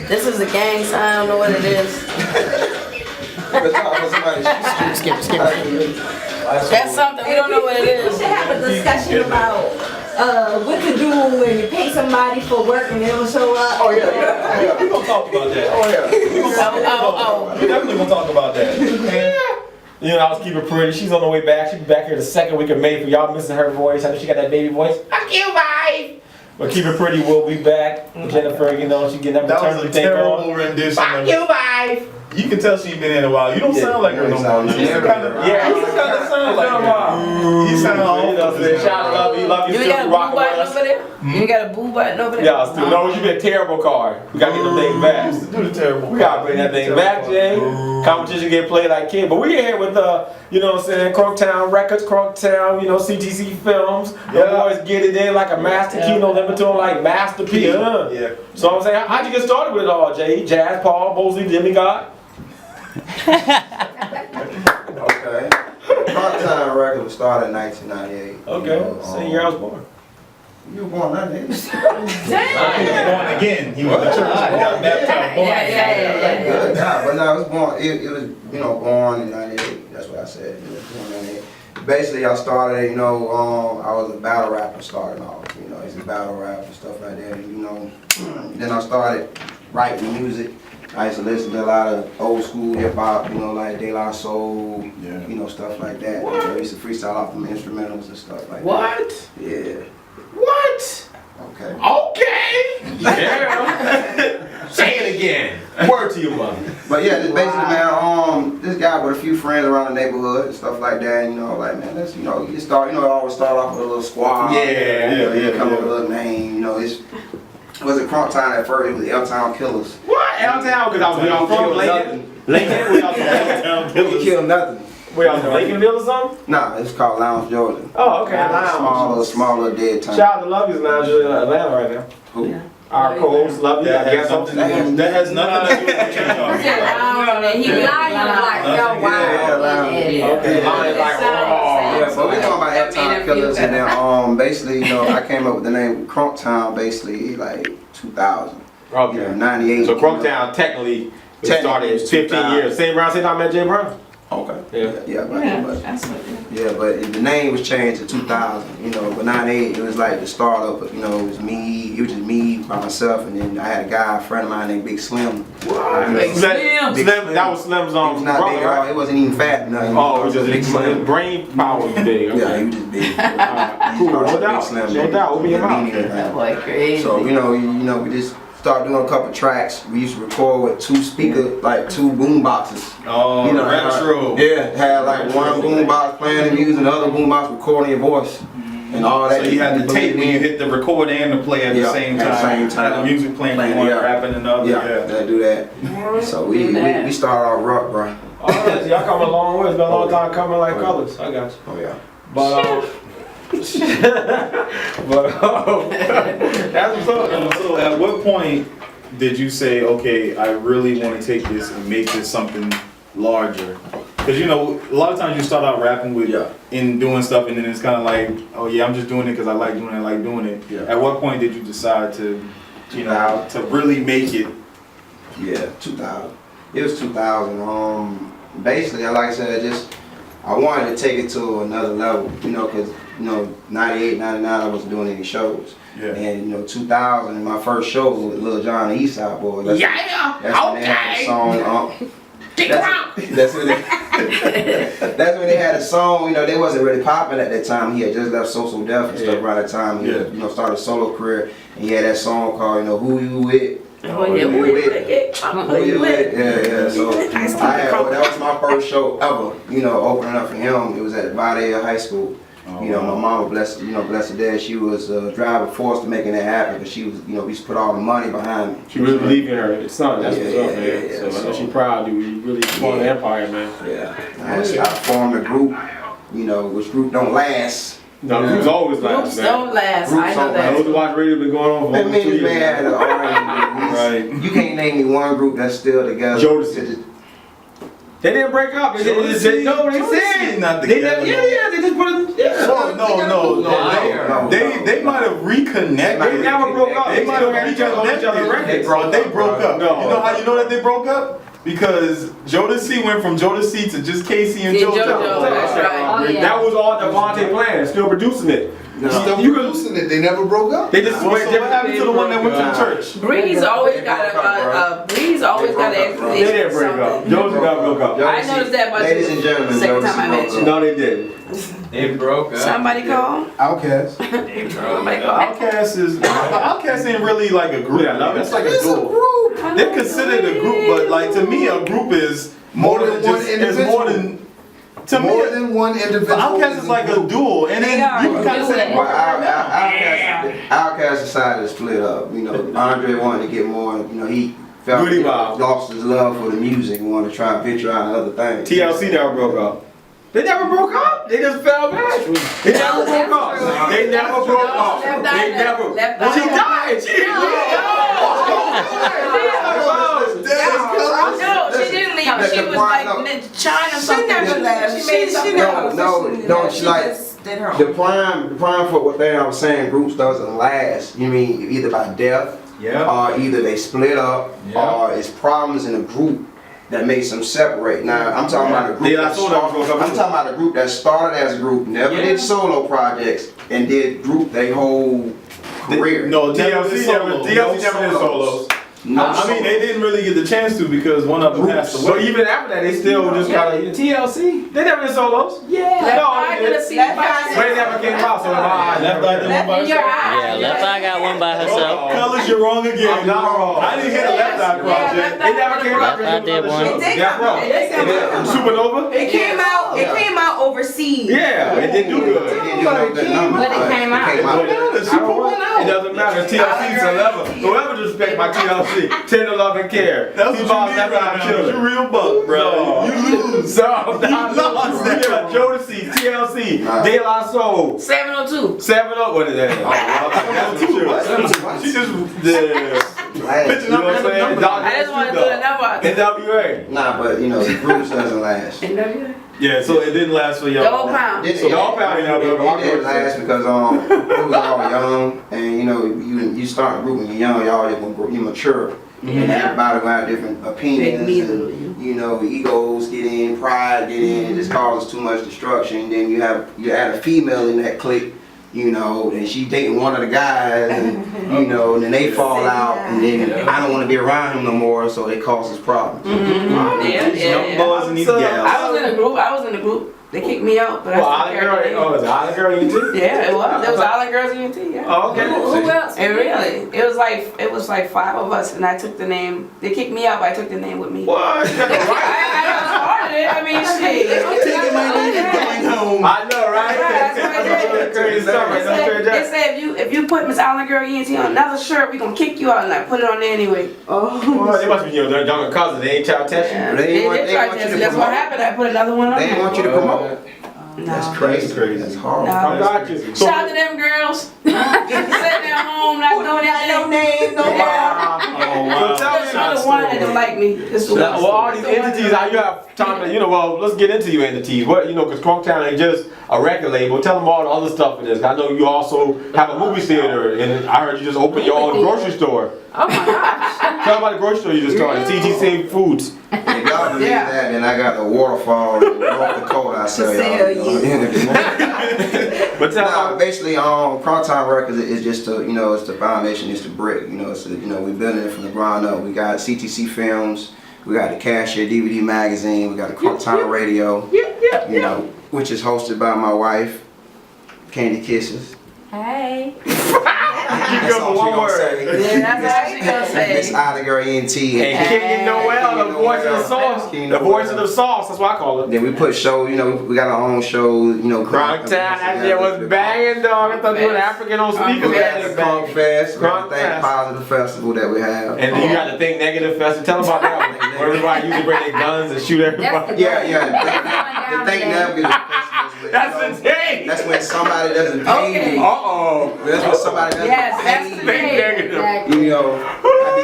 This is a gang sign. I don't know what it is. That's something we don't know what it We is. should have a discussion about what to do when you pay somebody for work and they don't show up. Oh yeah. We're gonna talk about that. Oh yeah. We're definitely gonna talk about that. You know, I was keeping pretty. She's on the way back. She'll be back here the second week of May. For y'all missing her voice. I know she got that baby voice. Fuck you, bye. But Keep It Pretty will be back. Jennifer, you know, she getting that maternity thing on. That was a terrible rendition. Fuck you, bye. You can tell she's been in a while. You don't sound like her no more. You used to kind of sound like her. You sound all Shout out, love you. You got a boo button over there? You got a boo button over there? Yeah, still no, you been a terrible card. We gotta get the thing back. Do the terrible. We gotta bring that thing back, Jay. Competition get played like kid. But we here with you know what I'm saying, Crunktown Records, Crunktown, you know, CTC Films. The boys get it in like a master key, no limit to them, like Master P. Yeah. So I'm saying, how'd you get started with it all, Jay? J.Paul, Mosley, DemiGod? Okay. Part.1 record was started in 1998. Okay, You know, same year I was born. You were born in 98. He was born again. He went to church and got baptized. Born again. Good God, but no, I was born. It was, you know, born in '98. That's what I said. It was born in '98. Basically, I started. You know, I was a battle rapper starting off. You know, it's a battle rap and stuff like that. And, you know, then I started writing music. I used to listen to a lot of old school hip hop. You know, like De La Soul. Yeah. You know, stuff like that. You know, I used to freestyle off them instrumentals and stuff like that. What? Yeah. What? Okay. Okay. Yeah. Say it again. Word to your mother. But yeah, just basically, man, this guy with a few friends around the neighborhood and stuff like that, you know, like, man, let's, you know, you start, you know, always start off with a little squad. Come up with a little name, you know, it wasn't Crunktown at first, it was L-Town Killers. What? L-Town? Because I was from Lincoln. Lincoln? We out from L-Town We Killers. killed nothing. We out from Lincolnville or something? Nah, it's called Lounge, Georgia. Oh, okay. Lounge. Smaller dead town. Shout out to Lovey's Lounge in Atlanta right now. Who? Yeah. Our co-host Lovey, I guess. That has nothing to do with what you're talking about. He lying like, yo, wow. Okay, lying like, Yeah, but we talking about L-Town Killers, and then basically, you know, I came up with the name Crunktown basically like 2000. Okay. You know, 98. So Crunktown technically started 15 years. Same round, same time I met Jay Brown. Okay. Yeah. But the name was changed to 2000, you know, but 98, it was like the start of, you know, it was just me by myself, and then I had a friend of mine named Big Slim. What? Big Slim? That was Slim's It was not brother, big, right? it wasn't even fat, nothing. Oh, it was just Big Slim. Brain power was big. Okay. Yeah, he was just big. Cool, no doubt. No doubt, we'll be about That boy crazy. So, you know, we just started doing a couple tracks. We used to record with two boom boxes. Oh, You know, retro. had like one boom box playing the music, and the other boom box recording your voice. And all that. So you had the tape when you hit the record and the play at the same time. At the same time. Had the music playing one, rapping another. Yeah, do that. So we started off rock, bro. Oh, yes, y'all come a long way. It's been a long time coming like colors. I got you. Oh yeah. But that's what's up. So at what point did you say, okay, I really want to take this and make this something larger? Because you know, a lot of times you start out rapping with and doing stuff, and then it's kind of like, oh yeah, I'm just doing it because I like doing it. Yeah. At what point did you decide to, you know, to really make it? Yeah, 2000. It was 2000. Basically, like I said, I wanted to take it to another level, you know, because, you know, 98, 99, I wasn't doing any shows. Yeah. And, you know, 2000, my first show was with Lil Jon and East Side Boy. That's when they had a song. That's when they had a song, you know, they wasn't really popping at that time. He had just left Social Death and stuff around that time. He had, you know, started a solo career, and he had that song called, you know, Who You With? Who You With? Yeah. So that was my first show ever, you know, opening up for him. It was at Valdale High School. You know, my mama, bless her dad, she was driving force to making that happen, because she was, you know, we used to put all the money behind me. She really believed in her son. That's what's up, man. So I know she proud of you. You really formed the empire, man. Yeah. I formed a group, you know, which group don't last. No, groups always last. Groups don't last. Groups I know don't that. Those who watch radio been going on for over 2 years. Man, you can't name me one group that's still together. Jodeci. They didn't break up. They just said no. They said not they together. never, they just put it. Yeah. No. They might have reconnected. They never broke up. They might have reconnected, but they broke up. No. You know how you know that they broke up? Because Jodeci went from Jodeci to just Casey and JoJo. That's right. Oh, yeah. That was all Devontae playing, still producing it. Still producing it. They never broke up. They just So what happened to the one that went to the church? Breeze always got an They explanation didn't for break up. something. Joseph got broke up. I noticed that by Ladies and gentlemen, second time I Jodeci met broke you. up. No, they didn't. They broke up. Somebody call? Outkast. Somebody call? Outkast ain't really like a group. Yeah, no, That's like a It's a duo. group. They're considered a group, but like to me, a group is more than one just. It's individual. more than. To More me, than one individual. Outkast is like a duo, and then you can kind of say Well, Outkast decided to split up. You know, Andre wanted to get more. You know, he felt Goody he Mob. lost his love for the music and wanted to try and venture out in other things. TLC never broke up. They never broke up. They just fell back. They never broke up. They never broke up. They never. Well, she died. She didn't No, she didn't leave. She was like China something. She never left. She never. No, she like did her the prime for what they are saying. Groups doesn't last. You mean either by death, or either they split up, or it's problems in a group that makes them separate. Now I'm talking about a group. I'm talking about a group that started as a group, never did solo projects, and did group their whole career. No, TLC never did solos. No, I mean, they didn't really get the chance to because one of them passed So away. even after that, they still just kind of TLC. They never did solos. Yeah. No, I could have seen Left by Eye. but it never came out. So Left Eye did one by in your herself. eye. Yeah, Left Eye got one by herself. Colors, you're wrong again. I'm not wrong. I didn't hear the Left Eye project. It never came out. Left Eye did one. It did Death come Row. out. It did come out. Supernova. It came out. It came out overseas. Yeah, it didn't do good. They didn't do no good numbers, But it came out. It doesn't matter. TLC to 11. Whoever disrespect my TLC, 10 to 11 care. That's what you T-Ball need never right got now. killed. You real buck, bro. No. You lose. So, lost. yeah, Jodeci, TLC, De La Soul, 702. 7-0. What is that? That's what you. She just You pitching know up what I'm saying? random I just want to do the number. NWA. Nah, but you know, the groups doesn't last. NWA. Yeah, so it didn't last for y'all. Double pound. It Y'all probably know, it didn't last because we was all young, and you know, you start a group when you're young, y'all you mature, and everybody gonna have different opinions, and you know, egos get in, pride get in, it just causes too much destruction. Then you add a female in that clique, you know, and she dating one of the guys, and you know, and then they fall out, and then I don't want to be around him no more, so it causes problems. Young boys and these gals. I was in a group. They kicked me out, but Well, I Island Girl, still oh, is it Island Girl ENT? Yeah, it was. There was Island Girls ENT. Yeah. Oh, okay. Who else? And really, it was like 5 of us, and I took the name. They kicked me out, but I took the name with me. What? You got the right. I started it. I mean, shit. Taking my name and going home. I know, right? That's what I did. Crazy stuff, right? That's straight They up. said if you put Miss Island Girl ENT on another shirt, we gonna kick you out, and I put it on there anyway. Well, they must be your younger cousins. They ain't child testing. Yeah. They They want did you try to to test. That's promote. what happened. I put another one on They there. want you to promote. No. That's crazy. That's horrible. No. I got you. So, Shout out to them girls. Sitting at home, not doing No anything. name, no wow. Oh, So tell me, There's another one that don't like me. This one. well, all these entities, how you have time to, well, let's get into your entities. What, because Crunktown ain't just a record label. Tell them all the other stuff in this. I know you also have a movie theater, and I heard you just opened your own grocery store. Oh my gosh. Tell them about the grocery store you just started, TTC Foods. If y'all believe that, then I got the waterfall in North Dakota. I sell y'all. But tell Nah, them, basically, Part.1 Records is just it's the foundation, it's the brick. It's we building it from the ground up. We got CTC Films, we got the Cashier DVD magazine, we got the Part.1 Radio, which is hosted by my wife, Candy Kisses. Hey. That's give all her she one gonna word. say. Yeah, that's all she gonna Miss say. Island Girl ENT. and Kenyon Noel, the voice of the sauce. The voice of the sauce, that's what I call it. Then we put shows, we got our own shows, Crunktown, that shit was banging, dog. I thought you were African on speakers. We got the Crunk Fest, Crunk Thank Fest. Positive Festival that we have. And then you got the Think Negative Festival. Tell them about that one. Where everybody usually bring their guns and shoot everybody. Yeah. The Thank Negative Festival. That's the thing. That's when somebody doesn't pay Okay. you. Uh-oh. That's when somebody doesn't Yes, that's pay the you. Think thing. Negative. After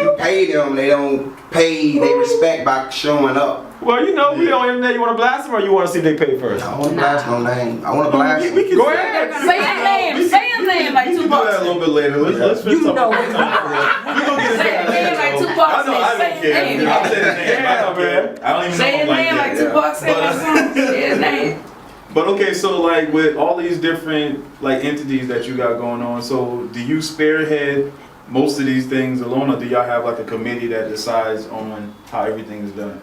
you pay pay them, they don't pay they respect by showing up. Well, you know, we on internet. You want to blast them or you want to see they pay first? I don't want to blast no name. I want to blast them. Go ahead. Say your name. Say your name like We can do that a Tupac. little bit later. Let's finish You know something. it. We gonna get into Say your that name like later. Tupac. I know, I Say don't his care. name. I'll say his name. I don't care. I don't even Say know his him name like like that. Tupac said in his song. Say his name. But okay, so like with all these different like entities that you got going on, so do you spearhead most of these things alone, or do y'all have like a committee that decides on how everything is done?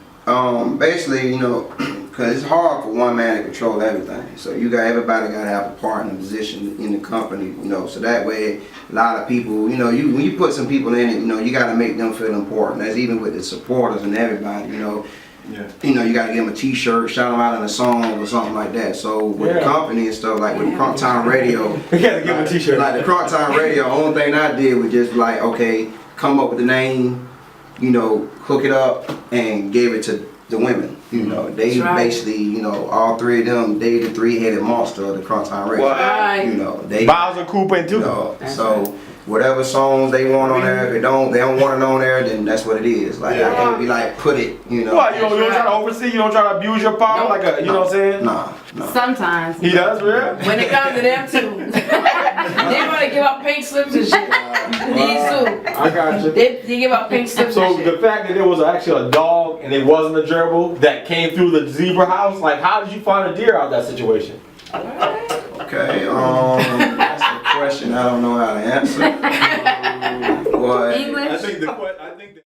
Basically, you know, because it's hard for one man to control everything. So everybody got to have a part in a position in the company, you know. So that way, a lot of people, you know, when you put some people in it, you know, you got to make them feel important. That's even with the supporters and everybody, you know. Yeah. You know, you got to give them a T-shirt, shout them out in a song or something like that. So with the company and stuff, like with Part.1 Radio, You gotta give him a T-shirt. like the Part.1 Radio, only thing I did was just like, okay, come up with the name, you know, hook it up and gave it to the women. You know, they basically, you know, all three of them, they the three-headed monster of the Part.1 Radio. Right. You know, they, Bowser, Cooper, and you Tuka. know, so whatever songs they want on there, if they don't want it on there, then that's what it is. Like I can't be like put it, you know. What, you don't try to oversee, you don't try to abuse your power, like a, you know what I'm saying? Nah. Sometimes. He does, real? When it comes to them too. They want to give out pink slips and shit. These two. I got you. They give out pink slips So and shit. the fact that there was actually a dog and it wasn't a gerbil that came through the zebra house, like how did you find a deer out of that situation? Okay, that's a question I don't know how to answer. But English? I think the